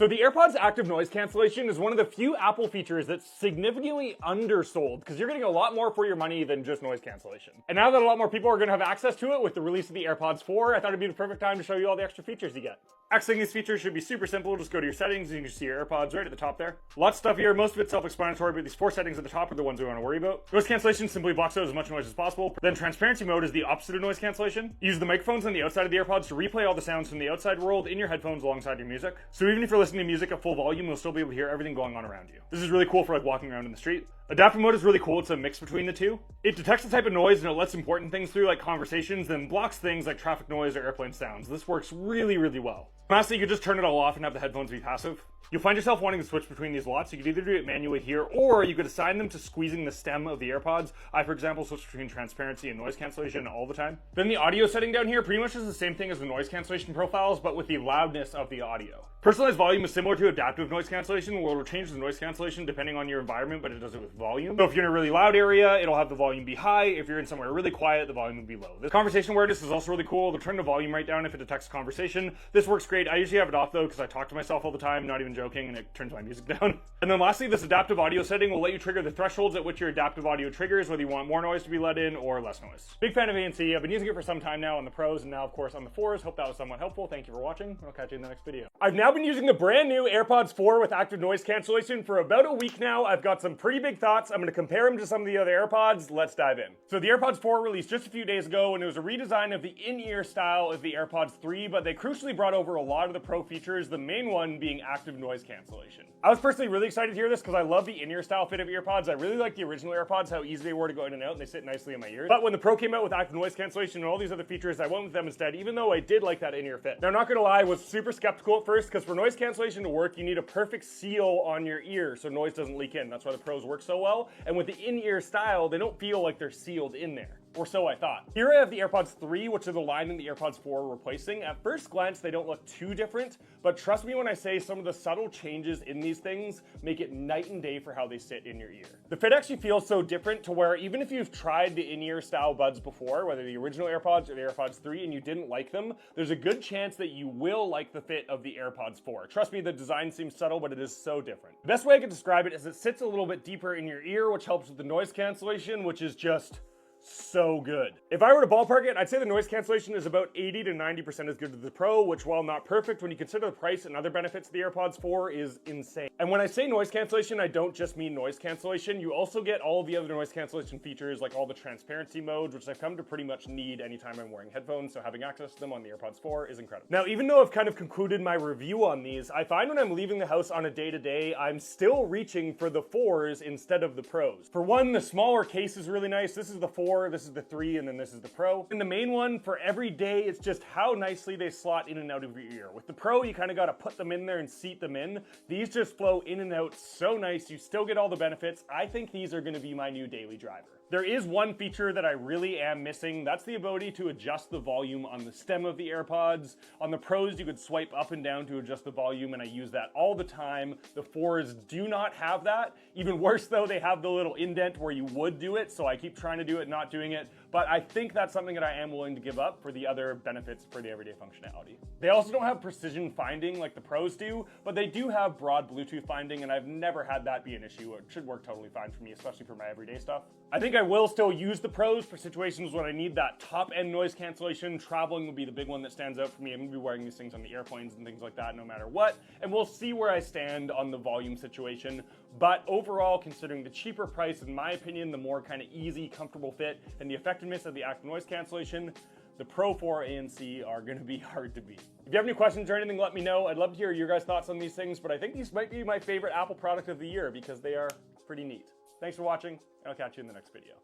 So the AirPods Active Noise Cancellation is one of the few Apple features that's significantly undersold because you're getting a lot more for your money than just noise cancellation. And now that a lot more people are going to have access to it with the release of the AirPods 4, I thought it'd be the perfect time to show you all the extra features you get. Accessing these features should be super simple. Just go to your settings and you can see your AirPods right at the top there. Lots of stuff here, most of it's self-explanatory, but these 4 settings at the top are the ones we want to worry about. Noise cancellation simply blocks out as much noise as possible. Then transparency mode is the opposite of noise cancellation. Use the microphones on the outside of the AirPods to replay all the sounds from the outside world in your headphones alongside your music. So even if you're listening to music at full volume, you'll still be able to hear everything going on around you. This is really cool for like walking around in the street. Adaptive mode is really cool. It's a mix between the two. It detects the type of noise and it lets important things through like conversations, then blocks things like traffic noise or airplane sounds. This works really, really well. Lastly, you could just turn it all off and have the headphones be passive. You'll find yourself wanting to switch between these lots. You could either do it manually here, or you could assign them to squeezing the stem of the AirPods. I, for example, switch between transparency and noise cancellation all the time. Then the audio setting down here pretty much is the same thing as the noise cancellation profiles, but with the loudness of the audio. Personalized volume is similar to adaptive noise cancellation, where it'll change the noise cancellation depending on your environment, but it does it with volume. So if you're in a really loud area, it'll have the volume be high. If you're in somewhere really quiet, the volume will be low. This conversation awareness is also really cool. It'll turn the volume right down if it detects conversation. This works great. I usually have it off though, because I talk to myself all the time, not even joking, and it turns my music down. And then lastly, this adaptive audio setting will let you trigger the thresholds at which your adaptive audio triggers, whether you want more noise to be let in or less noise. Big fan of ANC. I've been using it for some time now on the Pros and now of course on the 4s. Hope that was somewhat helpful. Thank you for watching. I'll catch you in the next video. I've now been using the brand new AirPods 4 with active noise cancellation for about a week now. I've got some pretty big thoughts. I'm going to compare them to some of the other AirPods. Let's dive in. So the AirPods 4 released just a few days ago and it was a redesign of the in-ear style of the AirPods 3, but they crucially brought over a lot of the Pro features, the main one being active noise cancellation. I was personally really excited to hear this because I love the in-ear style fit of AirPods. I really like the original AirPods, how easy they were to go in and out, and they sit nicely in my ears. But when the Pro came out with active noise cancellation and all these other features, I went with them instead, even though I did like that in-ear fit. Now, I'm not gonna lie, I was super skeptical at first because for noise cancellation to work, you need a perfect seal on your ear so noise doesn't leak in. That's why the Pros work so well. And with the in-ear style, they don't feel like they're sealed in there. Or so I thought. Here I have the AirPods 3, which are the line in the AirPods 4 replacing. At first glance, they don't look too different, but trust me when I say some of the subtle changes in these things make it night and day for how they sit in your ear. The fit actually feels so different to where even if you've tried the in-ear style buds before, whether the original AirPods or the AirPods 3, and you didn't like them, there's a good chance that you will like the fit of the AirPods 4. Trust me, the design seems subtle, but it is so different. The best way I could describe it is it sits a little bit deeper in your ear, which helps with the noise cancellation, which is just so good. If I were to ballpark it, I'd say the noise cancellation is about 80 to 90% as good as the Pro, which while not perfect, when you consider the price and other benefits of the AirPods 4 is insane. And when I say noise cancellation, I don't just mean noise cancellation. You also get all the other noise cancellation features like all the transparency modes, which I've come to pretty much need anytime I'm wearing headphones, so having access to them on the AirPods 4 is incredible. Now, even though I've kind of concluded my review on these, I find when I'm leaving the house on a day-to-day, I'm still reaching for the 4s instead of the Pros. For one, the smaller case is really nice. This is the 4, this is the 3, and then this is the Pro. And the main one for every day, it's just how nicely they slot in and out of your ear. With the Pro, you kind of got to put them in there and seat them in. These just flow in and out so nice. You still get all the benefits. I think these are going to be my new daily driver. There is one feature that I really am missing. That's the ability to adjust the volume on the stem of the AirPods. On the Pros, you could swipe up and down to adjust the volume, and I use that all the time. The 4s do not have that. Even worse though, they have the little indent where you would do it, so I keep trying to do it, not doing it. But I think that's something that I am willing to give up for the other benefits for the everyday functionality. They also don't have precision finding like the Pros do, but they do have broad Bluetooth finding, and I've never had that be an issue. It should work totally fine for me, especially for my everyday stuff. I think I will still use the Pros for situations when I need that top-end noise cancellation. Traveling would be the big one that stands out for me. I'm gonna be wearing these things on the airplanes and things like that no matter what, and we'll see where I stand on the volume situation. But overall, considering the cheaper price, in my opinion, the more kind of easy, comfortable fit, and the effectiveness of the active noise cancellation, the Pro 4 ANC are going to be hard to beat. If you have any questions or anything, let me know. I'd love to hear your guys' thoughts on these things, but I think these might be my favorite Apple product of the year because they are pretty neat. Thanks for watching, and I'll catch you in the next video.